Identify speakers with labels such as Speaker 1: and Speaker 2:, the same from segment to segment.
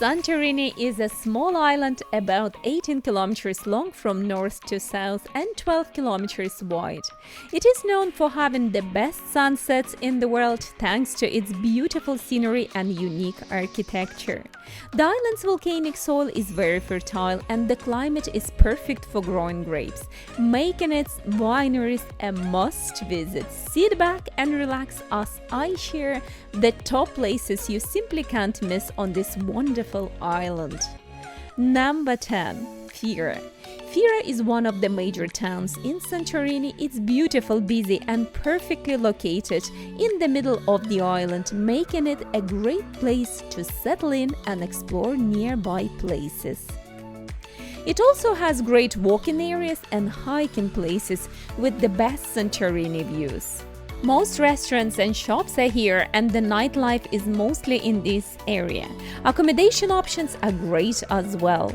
Speaker 1: Santorini is a small island about 18 kilometers long from north to south and 12 kilometers wide. It is known for having the best sunsets in the world thanks to its beautiful scenery and unique architecture. The island's volcanic soil is very fertile and the climate is perfect for growing grapes, making its wineries a must-visit. Sit back and relax as I share the top places you simply can't miss on this wonderful island. Number 10. Fira. Fira is one of the major towns in Santorini. It's beautiful, busy and perfectly located in the middle of the island, making it a great place to settle in and explore nearby places. It also has great walking areas and hiking places with the best Santorini views. Most restaurants and shops are here and the nightlife is mostly in this area. Accommodation options are great as well.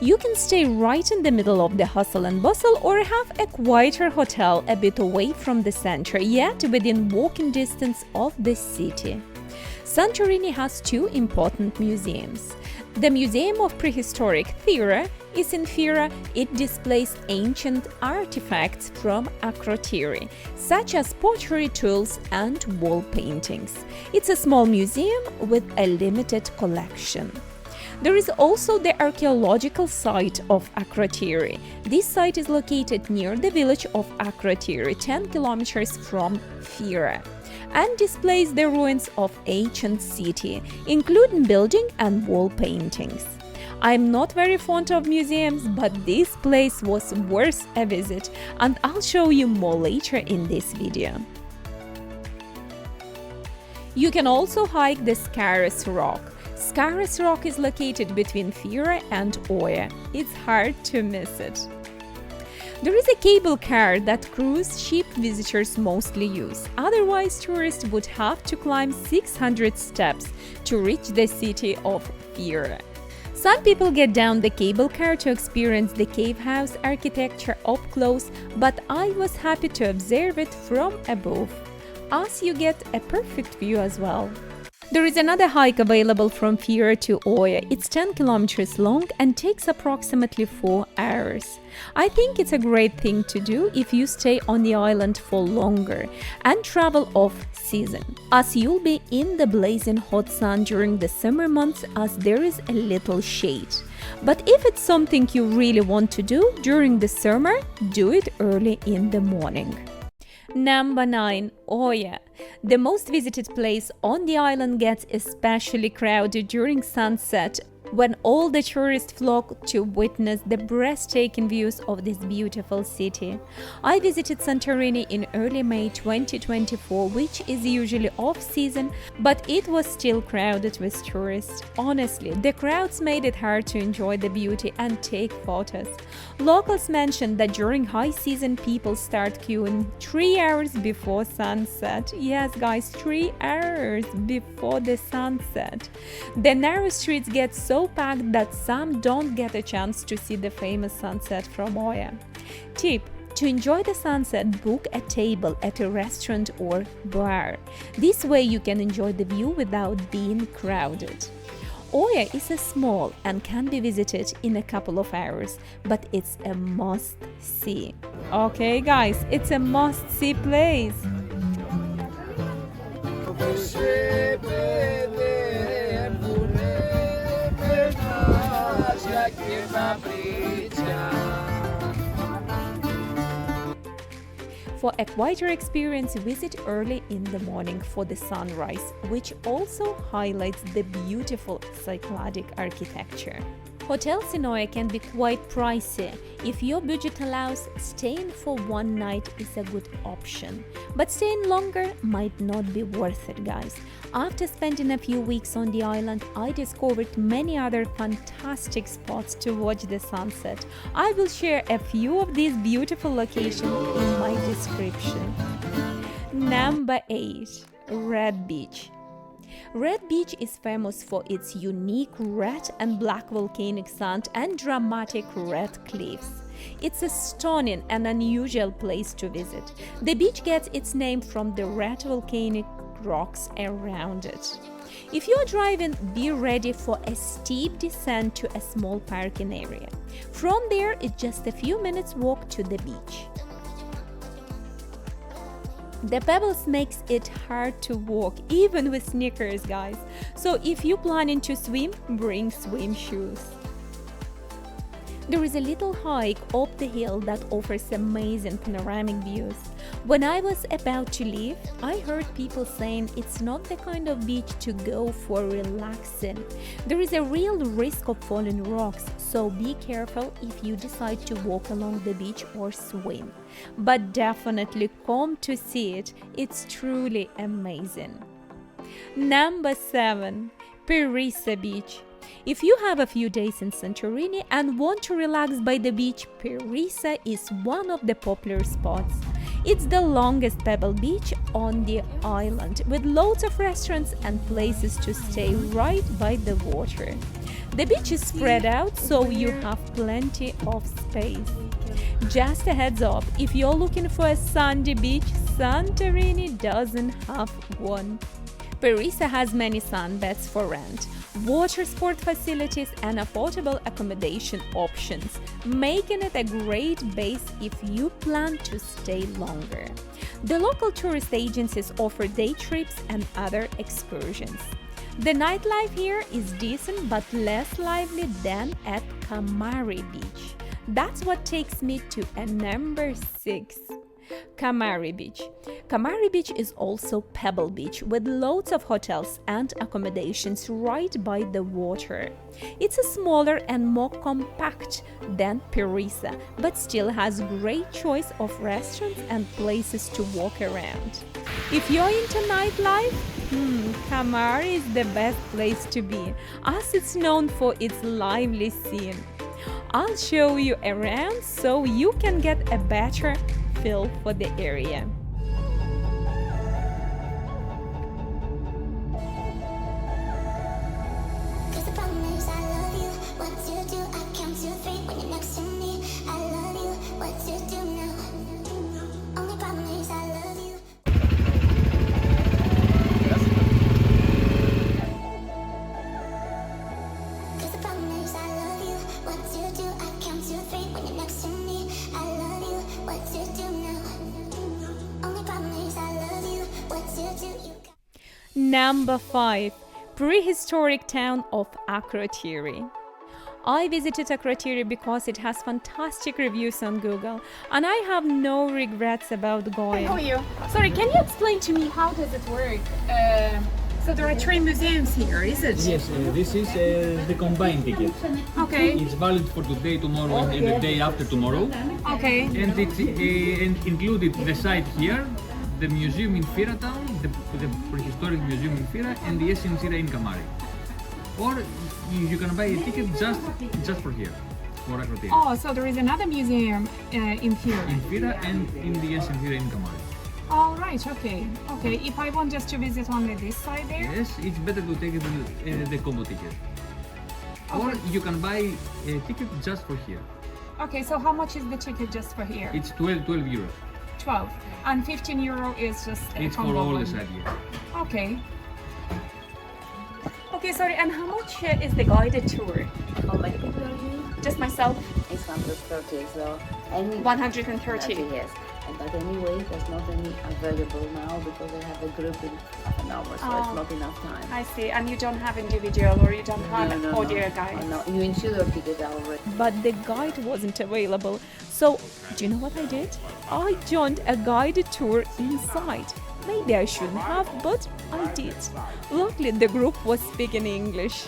Speaker 1: You can stay right in the middle of the hustle and bustle or have a quieter hotel a bit away from the center, yet within walking distance of the city. Santorini has two important museums. The Museum of Prehistoric Fira is in Fira. It displays ancient artifacts from Akrotiri, such as pottery tools and wall paintings. It's a small museum with a limited collection. There is also the Archaeological Site of Akrotiri. This site is located near the village of Akrotiri, 10 kilometers from Fira, and displays the ruins of ancient city, including building and wall paintings. I'm not very fond of museums, but this place was worth a visit, and I'll show you more later in this video. You can also hike the Skaros Rock. Skaros Rock is located between Fira and Oya. It's hard to miss it. There is a cable car that cruise ship visitors mostly use. Otherwise, tourists would have to climb 600 steps to reach the city of Fira. Some people get down the cable car to experience the cave house architecture up close, but I was happy to observe it from above, as you get a perfect view as well. There is another hike available from Fira to Oya. It's 10 kilometers long and takes approximately 4 hours. I think it's a great thing to do if you stay on the island for longer and travel off-season, as you'll be in the blazing hot sun during the summer months as there is a little shade. But if it's something you really want to do during the summer, do it early in the morning. Number 9. Oya. The most visited place on the island gets especially crowded during sunset, when all the tourists flock to witness the breathtaking views of this beautiful city. I visited Santorini in early May 2024, which is usually off-season, but it was still crowded with tourists. Honestly, the crowds made it hard to enjoy the beauty and take photos. Locals mentioned that during high season people start queuing 3 hours before sunset. Yes guys, 3 hours before the sunset. The narrow streets get so packed that some don't get a chance to see the famous sunset from Oya. Tip: to enjoy the sunset, book a table at a restaurant or bar. This way you can enjoy the view without being crowded. Oya is a small and can be visited in a couple of hours, but it's a must-see. Okay guys, it's a must-see place. For a quieter experience, visit early in the morning for the sunrise, which also highlights the beautiful Cycladic architecture. Hotels in Oya can be quite pricey. If your budget allows, staying for one night is a good option. But staying longer might not be worth it, guys. After spending a few weeks on the island, I discovered many other fantastic spots to watch the sunset. I will share a few of these beautiful locations in my description. Number 8. Red Beach. Red Beach is famous for its unique red and black volcanic sand and dramatic red cliffs. It's a stunning and unusual place to visit. The beach gets its name from the red volcanic rocks around it. If you're driving, be ready for a steep descent to a small parking area. From there, it's just a few minutes walk to the beach. The pebbles makes it hard to walk, even with sneakers, guys. So if you're planning to swim, bring swim shoes. There is a little hike up the hill that offers amazing panoramic views. When I was about to leave, I heard people saying it's not the kind of beach to go for relaxing. There is a real risk of falling rocks, so be careful if you decide to walk along the beach or swim. But definitely come to see it. It's truly amazing. Number 7. Perissa Beach. If you have a few days in Santorini and want to relax by the beach, Perissa is one of the popular spots. It's the longest pebble beach on the island, with loads of restaurants and places to stay right by the water. The beach is spread out, so you have plenty of space. Just a heads up, if you're looking for a sandy beach, Santorini doesn't have one. Perissa has many sunbeds for rent, water sport facilities and affordable accommodation options, making it a great base if you plan to stay longer. The local tourist agencies offer day trips and other excursions. The nightlife here is decent but less lively than at Kamari Beach. That's what takes me to a number 6. Kamari Beach. Kamari Beach is also Pebble Beach with loads of hotels and accommodations right by the water. It's a smaller and more compact than Perissa, but still has great choice of restaurants and places to walk around. If you're into nightlife, Kamari is the best place to be, as it's known for its lively scene. I'll show you around so you can get a better feel for the area. Number 5. Prehistoric town of Akrotiri. I visited Akrotiri because it has fantastic reviews on Google, and I have no regrets about going.
Speaker 2: How are you? Sorry, can you explain to me how does it work? So there are 3 museums here, is it?
Speaker 3: Yes, this is the combined ticket.
Speaker 2: Okay.
Speaker 3: It's valid for today, tomorrow, and the day after tomorrow.
Speaker 2: Okay.
Speaker 3: And it's included the site here, the museum in Fira town, the prehistoric museum in Fira, and the ancient Fira in Kamari. Or you can buy a ticket just for here, for Akrotiri.
Speaker 2: Oh, so there is another museum in here.
Speaker 3: In Fira and in the ancient Fira in Kamari.
Speaker 2: All right. Okay. Okay. If I want just to visit only this side there.
Speaker 3: Yes, it's better to take the combo ticket. Or
Speaker 2: Okay.
Speaker 3: you can buy a ticket just for here.
Speaker 2: Okay. So how much is the ticket just for here?
Speaker 3: It's 12 euros.
Speaker 2: 12. And 15 euro is just a
Speaker 3: It's for
Speaker 2: combo
Speaker 3: all
Speaker 2: one.
Speaker 3: the side here.
Speaker 2: Okay. Okay. Sorry. And how much is the guided tour?
Speaker 4: How many people are you?
Speaker 2: Just myself.
Speaker 4: It's 130, so any
Speaker 2: 130.
Speaker 4: yes. But anyway, there's not any available now because I have a group in half an hour, so it's not enough time.
Speaker 2: I see. And you don't have individual or you don't have an audio guide.
Speaker 4: No, you insure your ticket already.
Speaker 1: But the guide wasn't available. So, do you know what I did? I joined a guided tour inside. Maybe I shouldn't have, but I did. Luckily, the group was speaking English.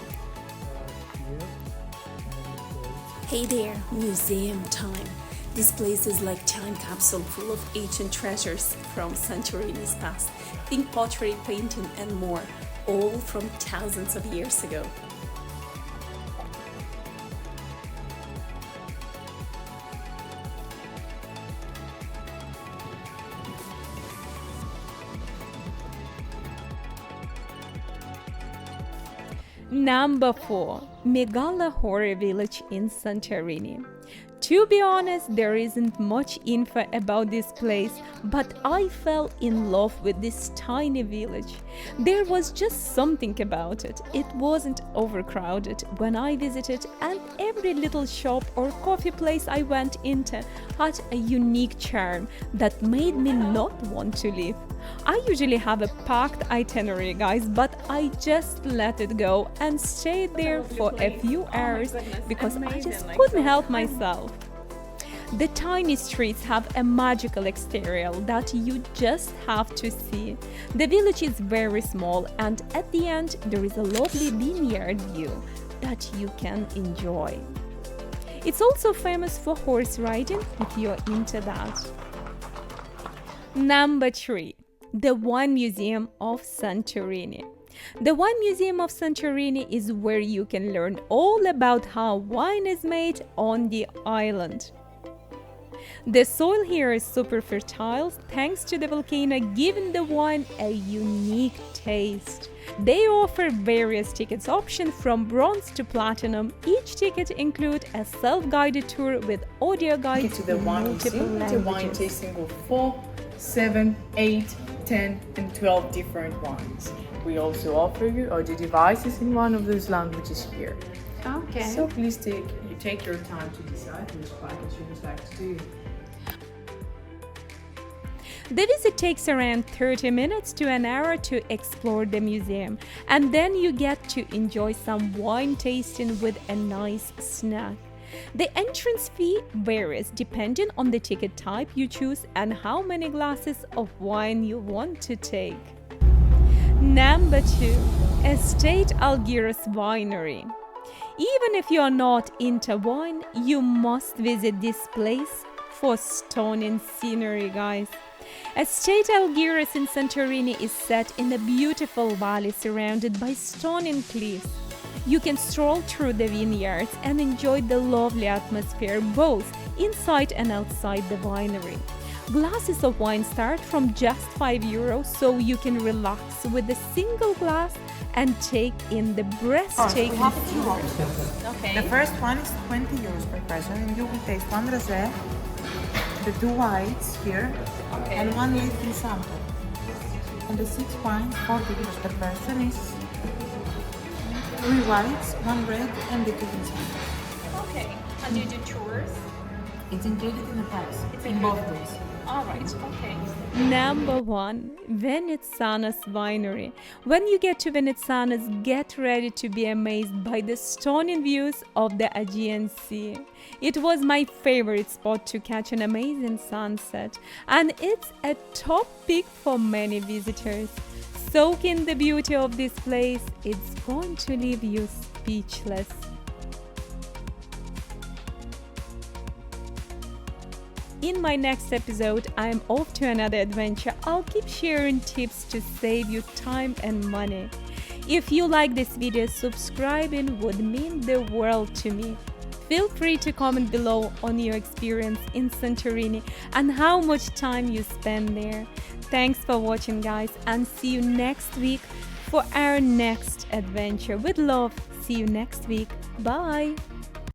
Speaker 5: Hey there, museum time. This place is like time capsule full of ancient treasures from Santorini's past. Think pottery, painting and more, all from thousands of years ago.
Speaker 1: Number 4. Megalochori village in Santorini. To be honest, there isn't much info about this place, but I fell in love with this tiny village. There was just something about it. It wasn't overcrowded when I visited, and every little shop or coffee place I went into had a unique charm that made me not want to leave. I usually have a packed itinerary, guys, but I just let it go and stayed there for a few hours because I just couldn't help myself. The tiny streets have a magical exterior that you just have to see. The village is very small, and at the end there is a lovely vineyard view that you can enjoy. It's also famous for horse riding if you're into that. Number 3. The Wine Museum of Santorini. The Wine Museum of Santorini is where you can learn all about how wine is made on the island. The soil here is super fertile thanks to the volcano, giving the wine a unique taste. They offer various tickets options from bronze to platinum. Each ticket includes a self-guided tour with audio guides
Speaker 6: to the
Speaker 1: in
Speaker 6: Wine
Speaker 1: multiple
Speaker 6: Museum, the wine
Speaker 1: languages.
Speaker 6: tasting of 4, 7, 8, 10 and 12 different wines. We also offer you audio devices in one of those languages here.
Speaker 2: Okay.
Speaker 6: So please take your time to decide which package you would like to do.
Speaker 1: The visit takes around 30 minutes to an hour to explore the museum, and then you get to enjoy some wine tasting with a nice snack. The entrance fee varies depending on the ticket type you choose and how many glasses of wine you want to take. Number 2. Estate Argyros Winery. Even if you are not into wine, you must visit this place for stunning scenery, guys. Estate Argyros in Santorini is set in a beautiful valley surrounded by stunning cliffs. You can stroll through the vineyards and enjoy the lovely atmosphere both inside and outside the winery. Glasses of wine start from just €5, so you can relax with a single glass and take in the breathtaking
Speaker 7: We have two
Speaker 1: scenery.
Speaker 7: options.
Speaker 2: Okay.
Speaker 7: The first one is €20 per person, and you will taste one rosé, the 2 whites here, and 1 late sample. And the 6 wines, €40 per person, is 3 whites, 1 red, and the 2 sample.
Speaker 2: Okay. And you do tours?
Speaker 7: It's included in the price, in both ways.
Speaker 2: All right. Okay.
Speaker 1: Number 1. Venetsanos Winery. When you get to Venetsanos, get ready to be amazed by the stunning views of the Aegean Sea. It was my favorite spot to catch an amazing sunset, and it's a top pick for many visitors. Soak in the beauty of this place. It's going to leave you speechless. In my next episode, I'm off to another adventure. I'll keep sharing tips to save you time and money. If you like this video, subscribing would mean the world to me. Feel free to comment below on your experience in Santorini and how much time you spend there. Thanks for watching, guys, and see you next week for our next adventure. With love, see you next week. Bye!